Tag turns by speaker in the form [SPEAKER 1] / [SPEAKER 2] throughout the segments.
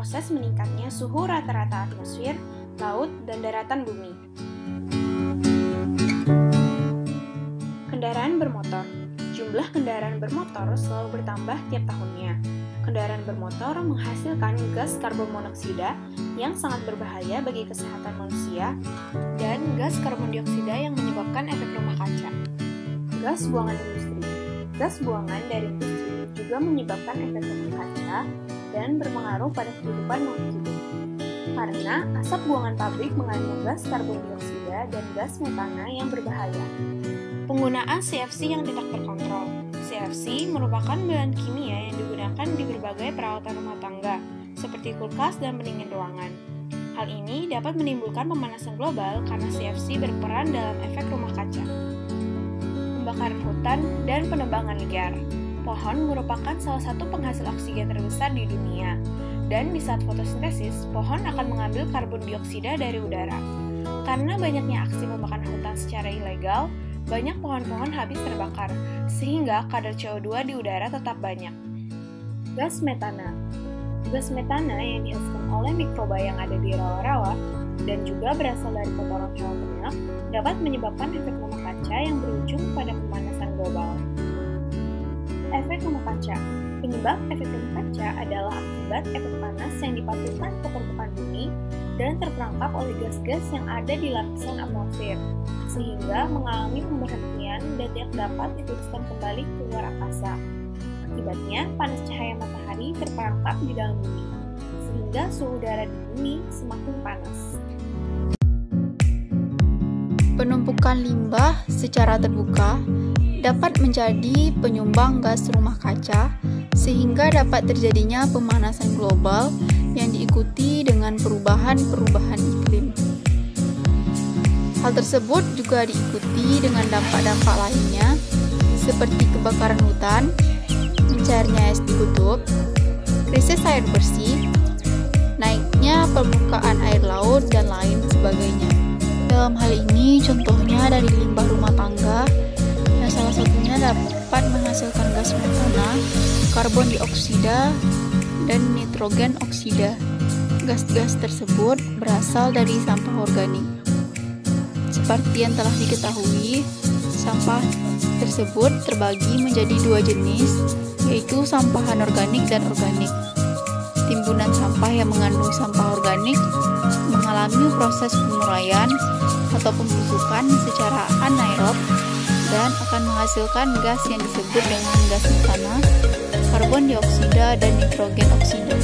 [SPEAKER 1] proses meningkatnya suhu rata-rata atmosfer, laut, dan daratan bumi. Kendaraan bermotor. Jumlah kendaraan bermotor selalu bertambah tiap tahunnya. Kendaraan bermotor menghasilkan gas karbon monoksida yang sangat berbahaya bagi kesehatan manusia dan gas karbon dioksida yang menyebabkan efek rumah kaca. Gas buangan industri. Gas buangan dari industri juga menyebabkan efek rumah kaca dan berpengaruh pada kehidupan makhluk hidup. Karena asap buangan pabrik mengandung gas karbon dioksida dan gas metana yang berbahaya. Penggunaan CFC yang tidak terkontrol. CFC merupakan bahan kimia yang digunakan di berbagai peralatan rumah tangga, seperti kulkas dan pendingin ruangan. Hal ini dapat menimbulkan pemanasan global karena CFC berperan dalam efek rumah kaca. Pembakaran hutan dan penebangan liar. Pohon merupakan salah satu penghasil oksigen terbesar di dunia, dan di saat fotosintesis, pohon akan mengambil karbon dioksida dari udara. Karena banyaknya aksi pembakaran hutan secara ilegal, banyak pohon-pohon habis terbakar, sehingga kadar CO2 di udara tetap banyak. Gas metana. Gas metana yang dihasilkan oleh mikroba yang ada di rawa-rawa dan juga berasal dari kotoran hewan ternak dapat menyebabkan efek rumah kaca yang berujung pada pemanasan global. Efek rumah kaca. Penyebab efek rumah kaca adalah akibat efek panas yang dipantulkan ke permukaan bumi dan terperangkap oleh gas-gas yang ada di lapisan atmosfer, sehingga mengalami pemberhentian dan tidak dapat diteruskan kembali ke luar angkasa. Akibatnya, panas cahaya matahari terperangkap di dalam bumi, sehingga suhu udara di bumi semakin panas.
[SPEAKER 2] Penumpukan limbah secara terbuka dapat menjadi penyumbang gas rumah kaca, sehingga dapat terjadinya pemanasan global yang diikuti dengan perubahan-perubahan iklim. Hal tersebut juga diikuti dengan dampak-dampak lainnya, seperti kebakaran hutan, mencairnya es di kutub, krisis air bersih, naiknya permukaan air laut, dan lain sebagainya. Dalam hal ini, contohnya dari limbah rumah tangga, yang salah satunya dapat menghasilkan gas metana, karbon dioksida, dan nitrogen oksida. Gas-gas tersebut berasal dari sampah organik. Seperti yang telah diketahui, sampah tersebut terbagi menjadi dua jenis, yaitu sampah anorganik dan organik. Timbunan sampah yang mengandung sampah organik mengalami proses penguraian atau pembusukan secara anaerob dan akan menghasilkan gas yang disebut dengan gas metana, karbon dioksida, dan nitrogen oksida.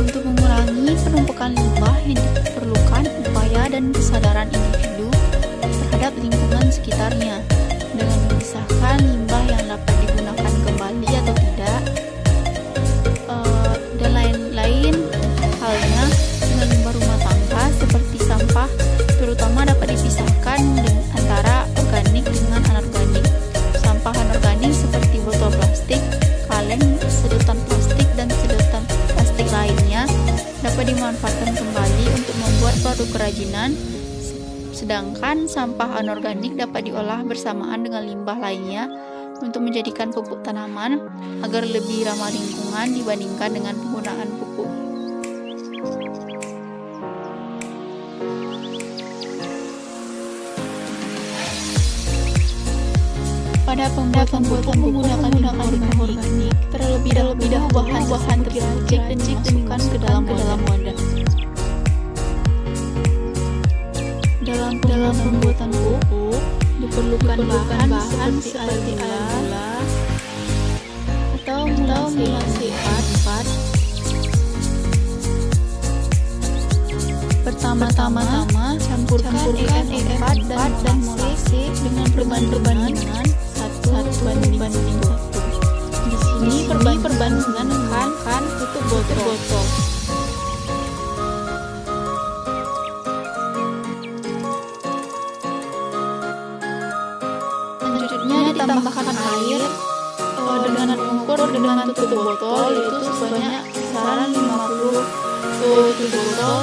[SPEAKER 2] Untuk mengurangi penumpukan limbah yang diperlukan upaya dan kesadaran individu terhadap lingkungan sekitarnya dengan memisahkan limbah yang dapat digunakan kembali atau tidak, dan lain-lain halnya dengan limbah rumah tangga seperti sampah, terutama dapat dipisahkan antara organik dengan anorganik. Sampah anorganik seperti botol plastik, kaleng, sedotan plastik, dan sedotan plastik lainnya dapat dimanfaatkan kembali untuk membuat produk kerajinan, sedangkan sampah anorganik dapat diolah bersamaan dengan limbah lainnya untuk menjadikan pupuk tanaman agar lebih ramah lingkungan dibandingkan dengan penggunaan pupuk. Pada pembuatan pupuk menggunakan organik, terlebih dahulu bahan-bahan tercicik dan dimasukkan ke dalam wadah. Dalam pembuatan pupuk diperlukan bahan seperti air gula atau mulasi empat. Pertama-tama campurkan EM4 dan molase dengan perbandingan 1:1. Di sini perbandingan kan tutup botol. Selanjutnya ditambahkan air dengan mengukur dengan tutup botol, yaitu sebanyak kisaran 50 tutup botol.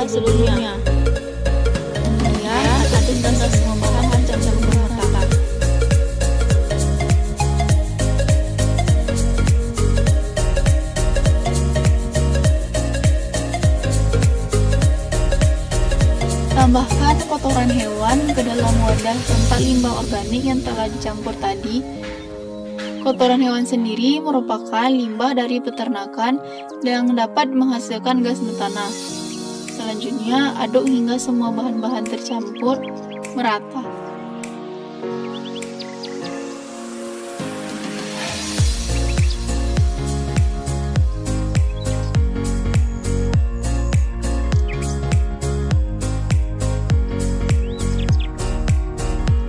[SPEAKER 2] sebelumnya. Kemudian adukkan semua bahan campur rata. Tambahkan kotoran hewan ke dalam wadah tempat limbah organik yang telah dicampur tadi. Kotoran hewan sendiri merupakan limbah dari peternakan yang dapat menghasilkan gas metana. Selanjutnya, aduk hingga semua bahan-bahan tercampur merata.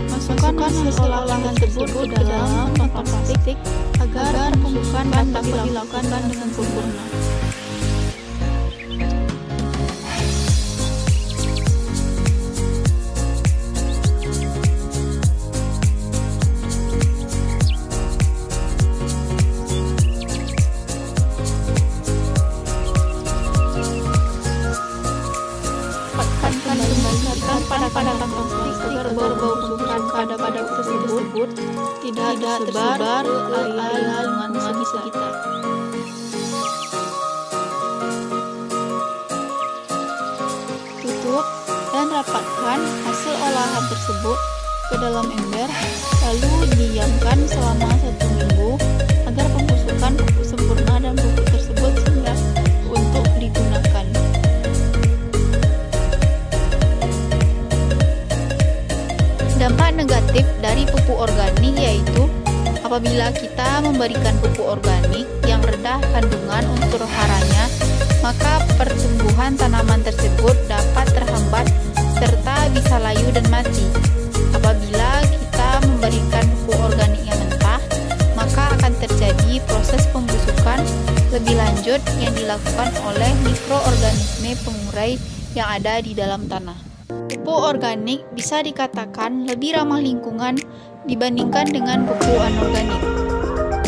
[SPEAKER 2] Masukkan hasil olahan tersebut ke dalam kantong plastik agar pembusukan dapat dilakukan dengan sempurna. Pada kantong plastik agar bau-bau busukan pada tersebut tidak tersebar ke area lingkungan sekitar. Tutup dan rapatkan hasil olahan tersebut ke dalam ember, lalu diamkan selama 1 minggu agar pembusukan pupuk sempurna dan pupuk tersebut siap untuk digunakan. Dampak negatif dari pupuk organik yaitu apabila kita memberikan pupuk organik yang rendah kandungan unsur haranya, maka pertumbuhan tanaman tersebut dapat terhambat serta bisa layu dan mati. Apabila kita memberikan pupuk organik yang mentah, maka akan terjadi proses pembusukan lebih lanjut yang dilakukan oleh mikroorganisme pengurai yang ada di dalam tanah. Pupuk organik bisa dikatakan lebih ramah lingkungan dibandingkan dengan pupuk anorganik,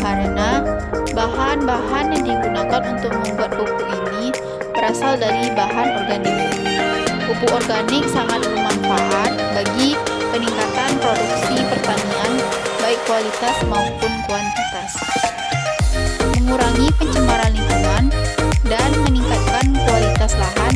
[SPEAKER 2] karena bahan-bahan yang digunakan untuk membuat pupuk ini berasal dari bahan organik. Pupuk organik sangat bermanfaat bagi peningkatan produksi pertanian, baik kualitas maupun kuantitas, mengurangi pencemaran lingkungan, dan meningkatkan kualitas lahan